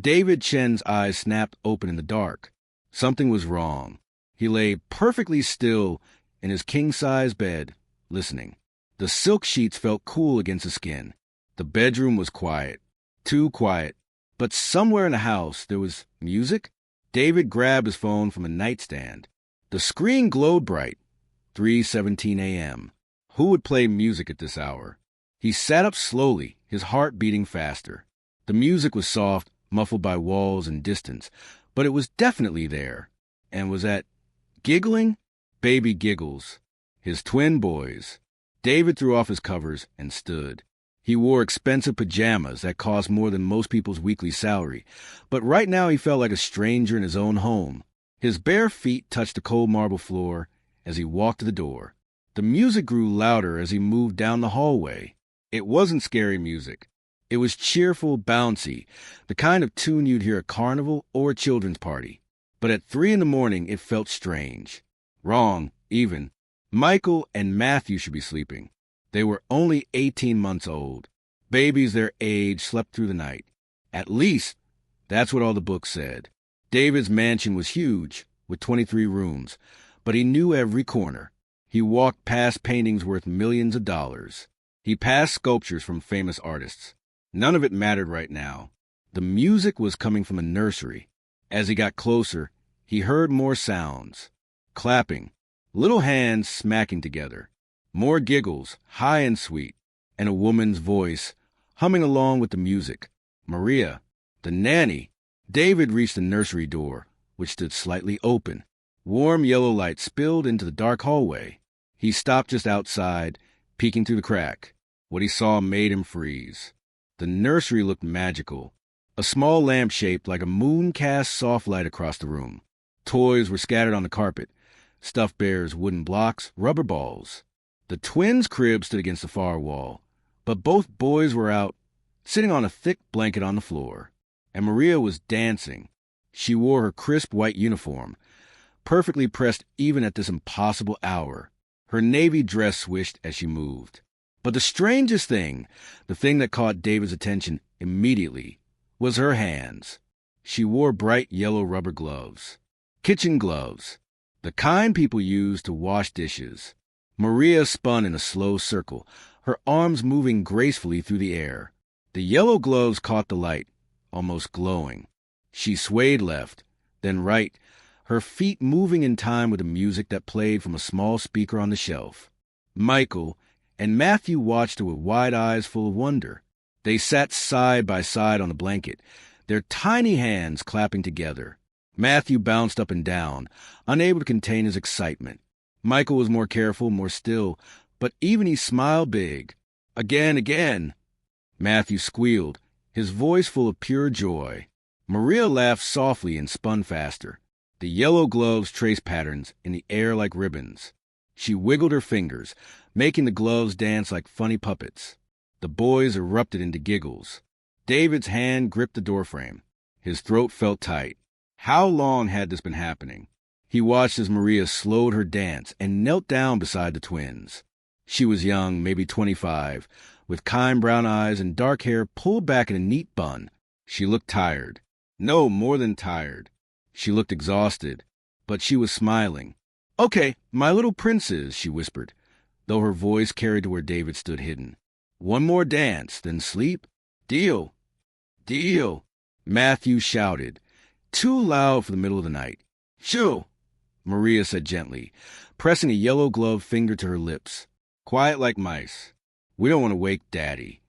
David Chen's eyes snapped open in the dark. Something was wrong. He lay perfectly still in his king-size bed, listening. The silk sheets felt cool against his skin. The bedroom was quiet. Too quiet. But somewhere in the house there was music. David grabbed his phone from a nightstand. The screen glowed bright. 3:17 a.m. Who would play music at this hour? He sat up slowly, his heart beating faster. The music was soft, muffled by walls and distance, but it was definitely there. And was that giggling? Baby Giggles. His twin boys. David threw off his covers and stood. He wore expensive pajamas that cost more than most people's weekly salary, but right now he felt like a stranger in his own home. His bare feet touched the cold marble floor as he walked to the door. The music grew louder as he moved down the hallway. It wasn't scary music. It was cheerful, bouncy, the kind of tune you'd hear at a carnival or a children's party. But at 3 a.m, it felt strange. Wrong, even. Michael and Matthew should be sleeping. They were only 18 months old. Babies their age slept through the night. At least, that's what all the books said. David's mansion was huge, with 23 rooms, but he knew every corner. He walked past paintings worth millions of dollars. He passed sculptures from famous artists. None of it mattered right now. The music was coming from a nursery. As he got closer, he heard more sounds. Clapping, little hands smacking together. More giggles, high and sweet, and a woman's voice humming along with the music. Maria, the nanny. David reached the nursery door, which stood slightly open. Warm yellow light spilled into the dark hallway. He stopped just outside, peeking through the crack. What he saw made him freeze. The nursery looked magical. A small lamp shaped like a moon cast soft light across the room. Toys were scattered on the carpet. Stuffed bears, wooden blocks, rubber balls. The twins' crib stood against the far wall, but both boys were out, sitting on a thick blanket on the floor. And Maria was dancing. She wore her crisp white uniform, perfectly pressed even at this impossible hour. Her navy dress swished as she moved. But the strangest thing, the thing that caught David's attention immediately, was her hands. She wore bright yellow rubber gloves. Kitchen gloves. The kind people use to wash dishes. Maria spun in a slow circle, her arms moving gracefully through the air. The yellow gloves caught the light, almost glowing. She swayed left, then right, her feet moving in time with the music that played from a small speaker on the shelf. Michael and Matthew watched her with wide eyes full of wonder. They sat side by side on the blanket, their tiny hands clapping together. Matthew bounced up and down, unable to contain his excitement. Michael was more careful, more still, but even he smiled big. Again. Matthew squealed, his voice full of pure joy. Maria laughed softly and spun faster. The yellow gloves traced patterns in the air like ribbons. She wiggled her fingers, making the gloves dance like funny puppets. The boys erupted into giggles. David's hand gripped the doorframe. His throat felt tight. How long had this been happening? He watched as Maria slowed her dance and knelt down beside the twins. She was young, maybe 25, with kind brown eyes and dark hair pulled back in a neat bun. She looked tired. No, more than tired. She looked exhausted, but she was smiling. "Okay, my little princes," she whispered, though her voice carried to where David stood hidden. "One more dance, then sleep? Deal." "Deal," Matthew shouted, too loud for the middle of the night. "Shoo," Maria said gently, pressing a yellow-gloved finger to her lips. "Quiet like mice. We don't want to wake Daddy."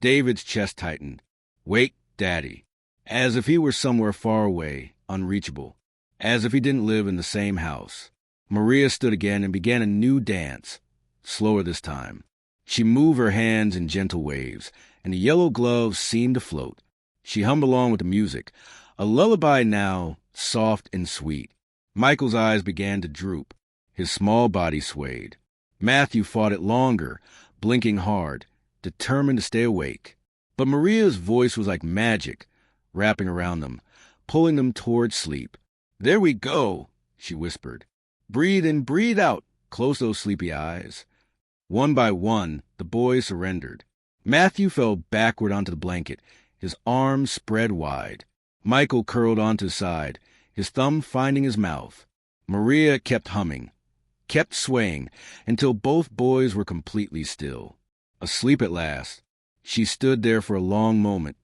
David's chest tightened. Wake Daddy. As if he were somewhere far away, unreachable. As if he didn't live in the same house. Maria stood again and began a new dance, slower this time. She moved her hands in gentle waves, and the yellow gloves seemed to float. She hummed along with the music, a lullaby now, soft and sweet. Michael's eyes began to droop. His small body swayed. Matthew fought it longer, blinking hard, determined to stay awake. But Maria's voice was like magic, wrapping around them, pulling them toward sleep. "There we go," she whispered. "Breathe in, breathe out. Close those sleepy eyes." One by one, the boys surrendered. Matthew fell backward onto the blanket, his arms spread wide. Michael curled onto his side, his thumb finding his mouth. Maria kept humming, kept swaying, until both boys were completely still. Asleep at last, she stood there for a long moment,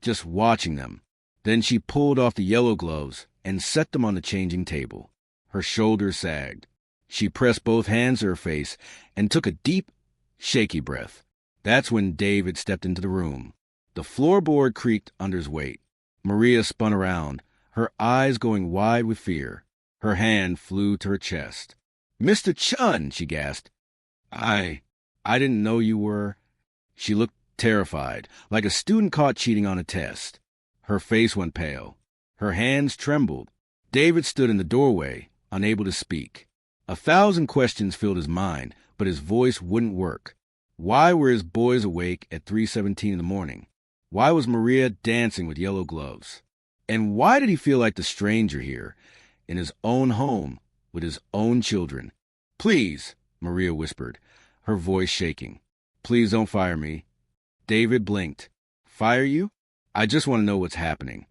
just watching them. Then she pulled off the yellow gloves and set them on the changing table. Her shoulders sagged. She pressed both hands to her face and took a deep, shaky breath. That's when David stepped into the room. The floorboard creaked under his weight. Maria spun around, her eyes going wide with fear. Her hand flew to her chest. "Mr. Chun," she gasped. I didn't know you were." She looked terrified, like a student caught cheating on a test. Her face went pale. Her hands trembled. David stood in the doorway, unable to speak. 1,000 questions filled his mind, but his voice wouldn't work. Why were his boys awake at 3:17 in the morning? Why was Maria dancing with yellow gloves? And why did he feel like the stranger here, in his own home, with his own children? "Please," Maria whispered, her voice shaking. "Please don't fire me." David blinked. "Fire you? I just want to know what's happening."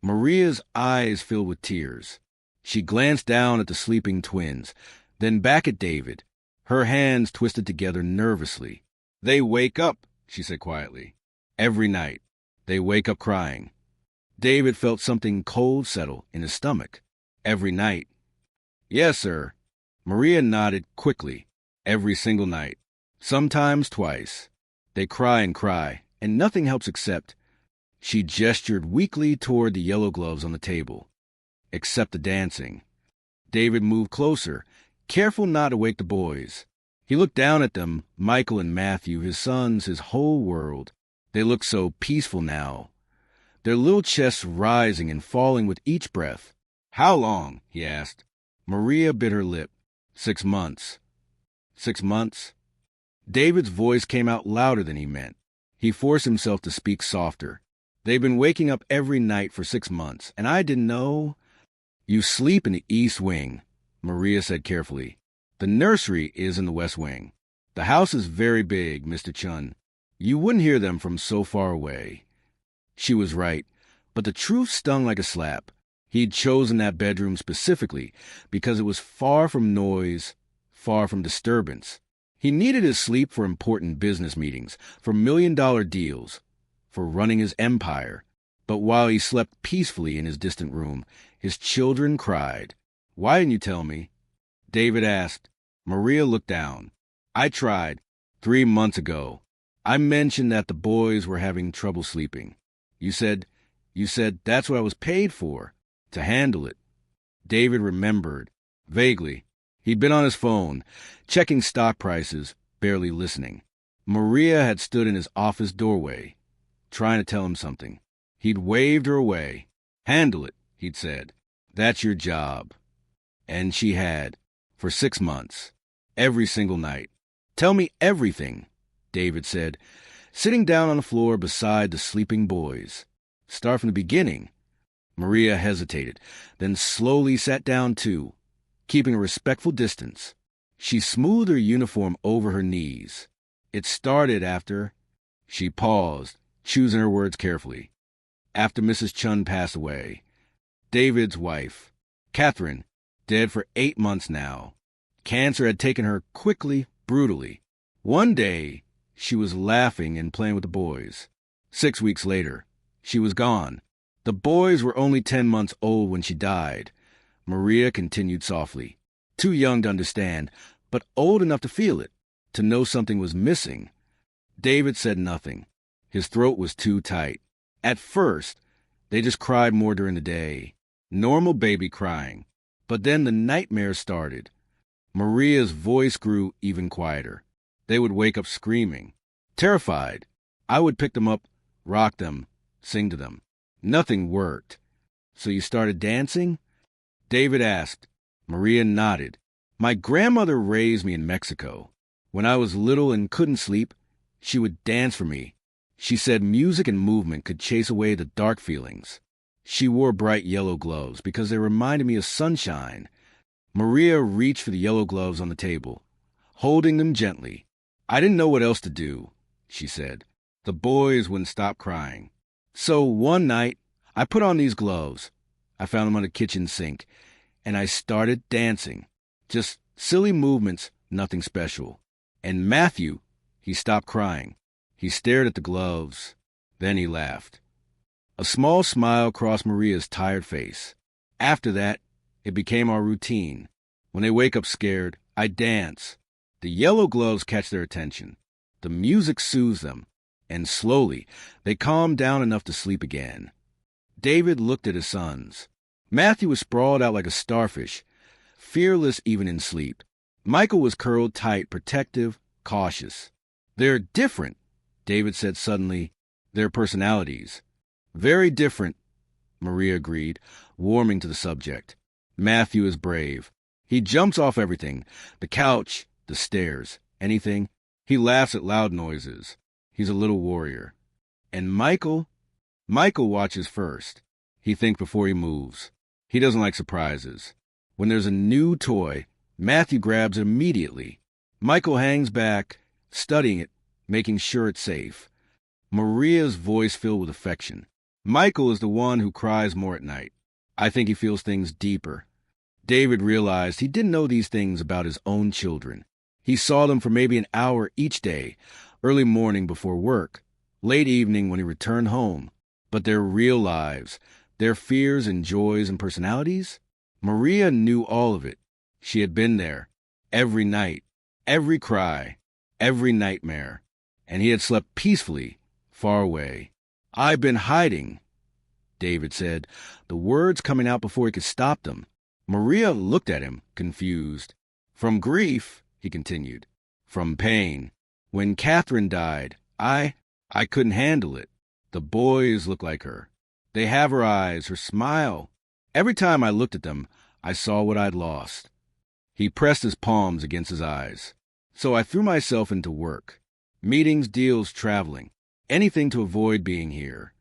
Maria's eyes filled with tears. She glanced down at the sleeping twins, then back at David. Her hands twisted together nervously. "They wake up," she said quietly. "Every night. They wake up crying." David felt something cold settle in his stomach. "Every night?" "Yes, sir." Maria nodded quickly. "Every single night. Sometimes twice. They cry, and nothing helps except—" She gestured weakly toward the yellow gloves on the table. "Except the dancing." David moved closer, careful not to wake the boys. He looked down at them, Michael and Matthew, his sons, his whole world. They looked so peaceful now, their little chests rising and falling with each breath. "How long?" he asked. Maria bit her lip. 6 months. 6 months? David's voice came out louder than he meant. He forced himself to speak softer. "They've been waking up every night for 6 months, and I didn't know." "You sleep in the East Wing," Maria said carefully. "The nursery is in the West Wing. The house is very big, Mr. Chun. You wouldn't hear them from so far away." She was right, but the truth stung like a slap. He'd chosen that bedroom specifically because it was far from noise, far from disturbance. He needed his sleep for important business meetings, for million-dollar deals, for running his empire. But while he slept peacefully in his distant room, his children cried. "Why didn't you tell me?" David asked. Maria looked down. "I tried 3 months ago. I mentioned that the boys were having trouble sleeping. You said that's what I was paid for, to handle it." David remembered, vaguely. He'd been on his phone, checking stock prices, barely listening. Maria had stood in his office doorway, trying to tell him something. He'd waved her away. "Handle it," he'd said. "That's your job." And she had, for 6 months, every single night. "Tell me everything," David said, sitting down on the floor beside the sleeping boys. "Start from the beginning." Maria hesitated, then slowly sat down too, keeping a respectful distance. She smoothed her uniform over her knees. "It started after—" She paused, choosing her words carefully. "After Mrs. Chun passed away. David's wife, Catherine, dead for 8 months now. Cancer had taken her quickly, brutally. One day, she was laughing and playing with the boys. 6 weeks later, she was gone. The boys were only 10 months old when she died." Maria continued softly. "Too young to understand, but old enough to feel it, to know something was missing." David said nothing. His throat was too tight. At first, they just cried more during the day. Normal baby crying. But then the nightmares started. Maria's voice grew even quieter. They would wake up screaming. Terrified, I would pick them up, rock them, sing to them. Nothing worked. "So you started dancing?" David asked. Maria nodded. "My grandmother raised me in Mexico. When I was little and couldn't sleep, she would dance for me. She said music and movement could chase away the dark feelings. She wore bright yellow gloves because they reminded me of sunshine." Maria reached for the yellow gloves on the table, holding them gently. "I didn't know what else to do," she said. "The boys wouldn't stop crying. So one night, I put on these gloves. I found them on the kitchen sink, and I started dancing. Just silly movements, nothing special. And Matthew, he stopped crying. He stared at the gloves. Then he laughed. A small smile crossed Maria's tired face. After that, it became our routine. When they wake up scared, I dance. The yellow gloves catch their attention. The music soothes them, and slowly, they calm down enough to sleep again. David looked at his sons. Matthew was sprawled out like a starfish, fearless even in sleep. Michael was curled tight, protective, cautious. They're different, David said suddenly. Their personalities. Very different, Maria agreed, warming to the subject. Matthew is brave. He jumps off everything, the couch, the stairs, anything. He laughs at loud noises. He's a little warrior. And Michael watches first. He thinks before he moves. He doesn't like surprises. When there's a new toy, Matthew grabs it immediately. Michael hangs back, studying it, making sure it's safe. Maria's voice filled with affection. Michael is the one who cries more at night. I think he feels things deeper. David realized he didn't know these things about his own children. He saw them for maybe an hour each day, early morning before work, late evening when he returned home. But their real lives, their fears and joys and personalities, Maria knew all of it. She had been there, every night, every cry, every nightmare, and he had slept peacefully, far away. I've been hiding, David said, the words coming out before he could stop them. Maria looked at him, confused. From grief, he continued. From pain. When Catherine died, I couldn't handle it. The boys look like her. They have her eyes, her smile. Every time I looked at them, I saw what I'd lost. He pressed his palms against his eyes. So I threw myself into work. Meetings, deals, traveling. Anything to avoid being here.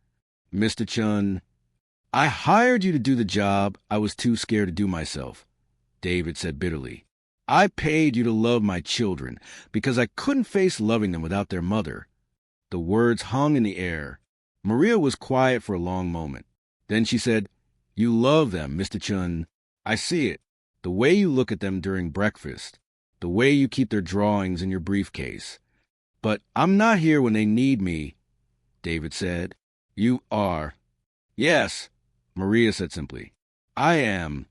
Mr. Chun, I hired you to do the job I was too scared to do myself, David said bitterly. I paid you to love my children because I couldn't face loving them without their mother. The words hung in the air. Maria was quiet for a long moment. Then she said, You love them, Mr. Chun. I see it. The way you look at them during breakfast. The way you keep their drawings in your briefcase. But I'm not here when they need me, David said. You are. Yes, Maria said simply. I am.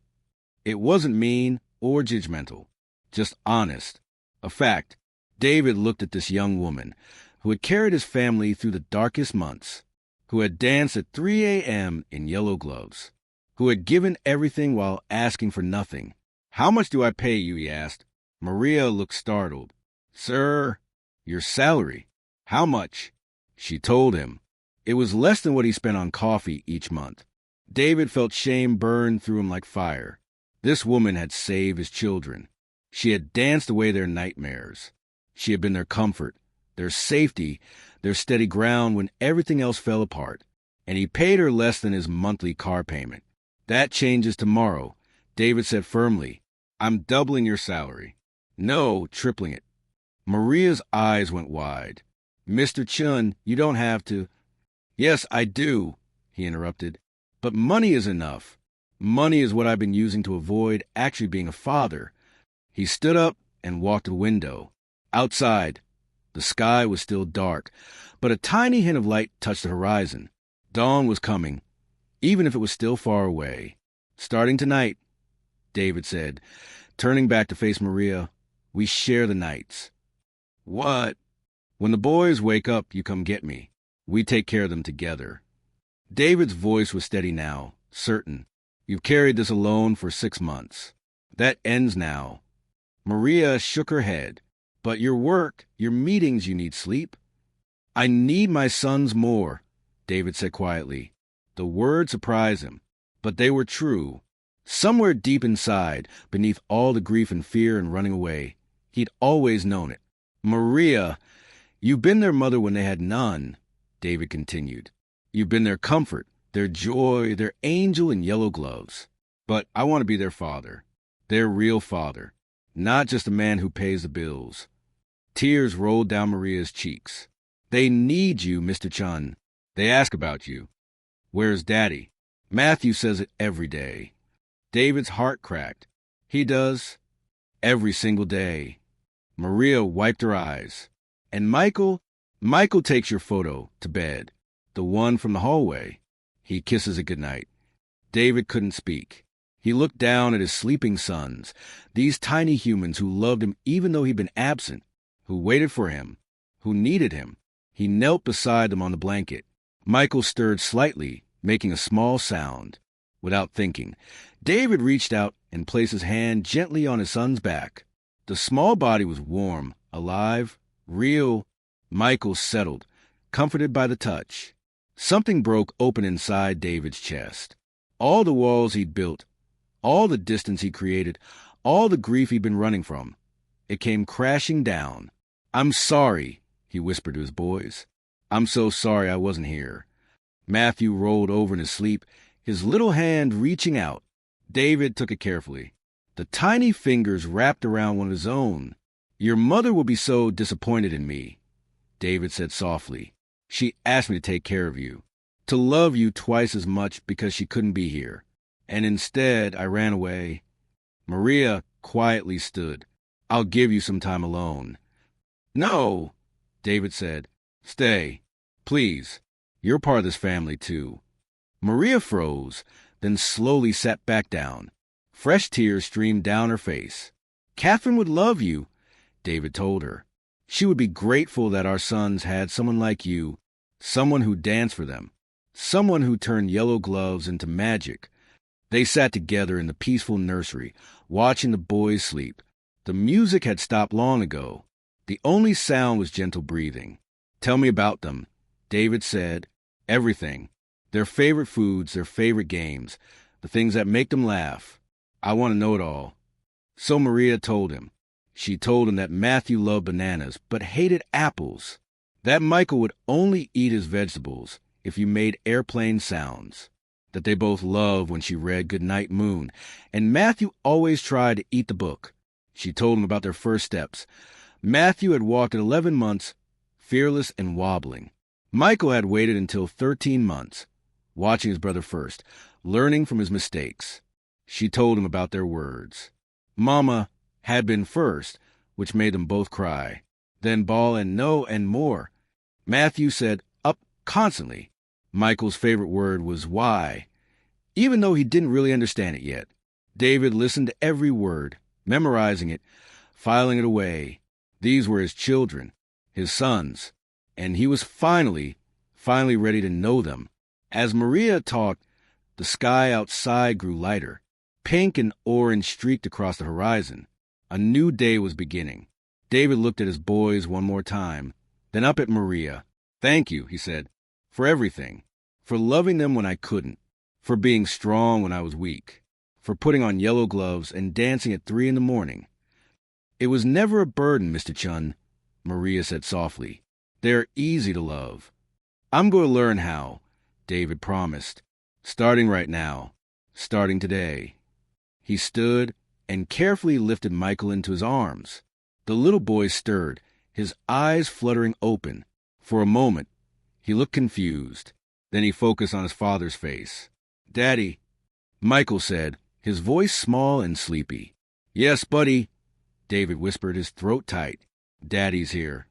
It wasn't mean or judgmental, just honest. A fact. David looked at this young woman who had carried his family through the darkest months, who had danced at 3 a.m. in yellow gloves, who had given everything while asking for nothing. How much do I pay you, he asked. Maria looked startled. Sir, your salary. How much? She told him. It was less than what he spent on coffee each month. David felt shame burn through him like fire. This woman had saved his children. She had danced away their nightmares. She had been their comfort, their safety, their steady ground when everything else fell apart. And he paid her less than his monthly car payment. That changes tomorrow, David said firmly. I'm doubling your salary. No, tripling it. Maria's eyes went wide. Mr. Chun, you don't have to. Yes, I do, he interrupted. But money is enough. Money is what I've been using to avoid actually being a father. He stood up and walked to the window. Outside, the sky was still dark, but a tiny hint of light touched the horizon. Dawn was coming, even if it was still far away. Starting tonight, David said, turning back to face Maria, we share the nights. What? When the boys wake up, you come get me. We take care of them together. David's voice was steady now, certain. You've carried this alone for 6 months. That ends now. Maria shook her head. But your work, your meetings, you need sleep. I need my sons more, David said quietly. The words surprised him, but they were true. Somewhere deep inside, beneath all the grief and fear and running away, he'd always known it. Maria, you've been their mother when they had none, David continued. You've been their comfort, their joy, their angel in yellow gloves. But I want to be their father, their real father, not just a man who pays the bills. Tears rolled down Maria's cheeks. They need you, Mr. Chun. They ask about you. Where's Daddy? Matthew says it every day. David's heart cracked. He does. Every single day. Maria wiped her eyes. And Michael takes your photo to bed. The one from the hallway. He kisses it goodnight. David couldn't speak. He looked down at his sleeping sons, these tiny humans who loved him even though he'd been absent, who waited for him, who needed him. He knelt beside them on the blanket. Michael stirred slightly, making a small sound. Without thinking, David reached out and placed his hand gently on his son's back. The small body was warm, alive, real. Michael settled, comforted by the touch. Something broke open inside David's chest. All the walls he'd built, all the distance he created, all the grief he'd been running from. It came crashing down. "I'm sorry," he whispered to his boys. "I'm so sorry I wasn't here." Matthew rolled over in his sleep, his little hand reaching out. David took it carefully. The tiny fingers wrapped around one of his own. "Your mother will be so disappointed in me," David said softly. "She asked me to take care of you, to love you twice as much because she couldn't be here. And instead, I ran away." Maria quietly stood. "I'll give you some time alone." "No," David said. "Stay. Please. You're part of this family, too." Maria froze, then slowly sat back down. Fresh tears streamed down her face. "Catherine would love you," David told her. "She would be grateful that our sons had someone like you, someone who danced for them, someone who turned yellow gloves into magic." They sat together in the peaceful nursery, watching the boys sleep. The music had stopped long ago. The only sound was gentle breathing. "Tell me about them," David said. "Everything. Their favorite foods, their favorite games, the things that make them laugh. I want to know it all." So Maria told him. She told him that Matthew loved bananas, but hated apples. That Michael would only eat his vegetables if you made airplane sounds. That they both loved when she read Goodnight Moon, and Matthew always tried to eat the book. She told him about their first steps. Matthew had walked at 11 months, fearless and wobbling. Michael had waited until 13 months, watching his brother first, learning from his mistakes. She told him about their words. Mama had been first, which made them both cry. Then ball and no and more. Matthew said up constantly. Michael's favorite word was why, even though he didn't really understand it yet. David listened to every word, memorizing it, filing it away. These were his children, his sons, and he was finally ready to know them. As Maria talked, the sky outside grew lighter. Pink and orange streaked across the horizon. A new day was beginning. David looked at his boys one more time, then up at Maria. "Thank you," he said, "for everything, for loving them when I couldn't, for being strong when I was weak, for putting on yellow gloves and dancing at 3 a.m. "It was never a burden, Mr. Chun," Maria said softly. "They're easy to love." "I'm going to learn how," David promised. "Starting right now. Starting today." He stood and carefully lifted Michael into his arms. The little boy stirred, his eyes fluttering open. For a moment, he looked confused. Then he focused on his father's face. "Daddy," Michael said, his voice small and sleepy. "Yes, buddy," David whispered, his throat tight. "Daddy's here."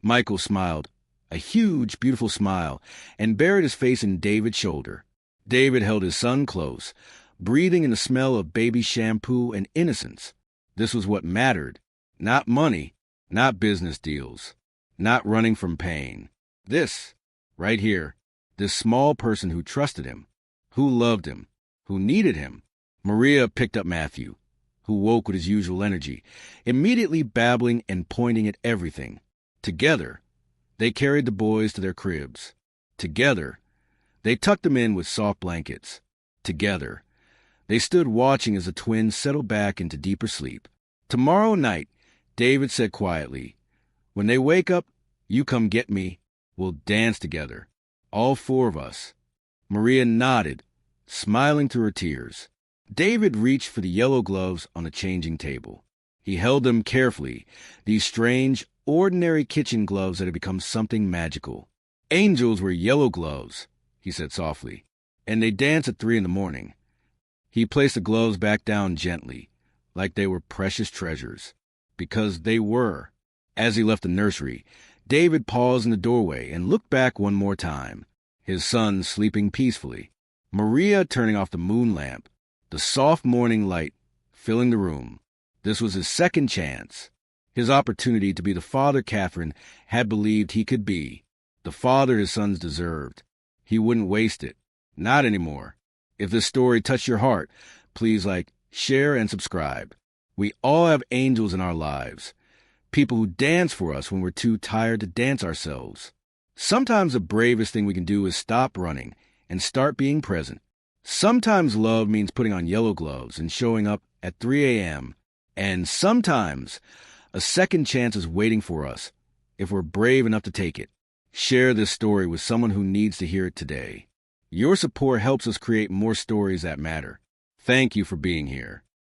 Michael smiled, a huge, beautiful smile, and buried his face in David's shoulder. David held his son close, breathing in the smell of baby shampoo and innocence. This was what mattered. Not money, not business deals, not running from pain. This, right here, this small person who trusted him, who loved him, who needed him. Maria picked up Matthew, who woke with his usual energy, immediately babbling and pointing at everything. Together, they carried the boys to their cribs. Together, they tucked them in with soft blankets. Together, they stood watching as the twins settled back into deeper sleep. "Tomorrow night," David said quietly, "when they wake up, you come get me. We'll dance together. All 4 of us." Maria nodded, smiling through her tears. David reached for the yellow gloves on the changing table. He held them carefully, these strange, ordinary kitchen gloves that had become something magical. "Angels wear yellow gloves," he said softly. and they dance at 3 in the morning. He placed the gloves back down gently, like they were precious treasures, because they were. As he left the nursery, David paused in the doorway and looked back one more time, his son sleeping peacefully, Maria turning off the moon lamp, the soft morning light filling the room. This was his second chance, his opportunity to be the father Catherine had believed he could be, the father his sons deserved. He wouldn't waste it. Not anymore. If this story touched your heart, please like, share, and subscribe. We all have angels in our lives, people who dance for us when we're too tired to dance ourselves. Sometimes the bravest thing we can do is stop running and start being present. Sometimes love means putting on yellow gloves and showing up at 3 a.m. And sometimes a second chance is waiting for us if we're brave enough to take it. Share this story with someone who needs to hear it today. Your support helps us create more stories that matter. Thank you for being here.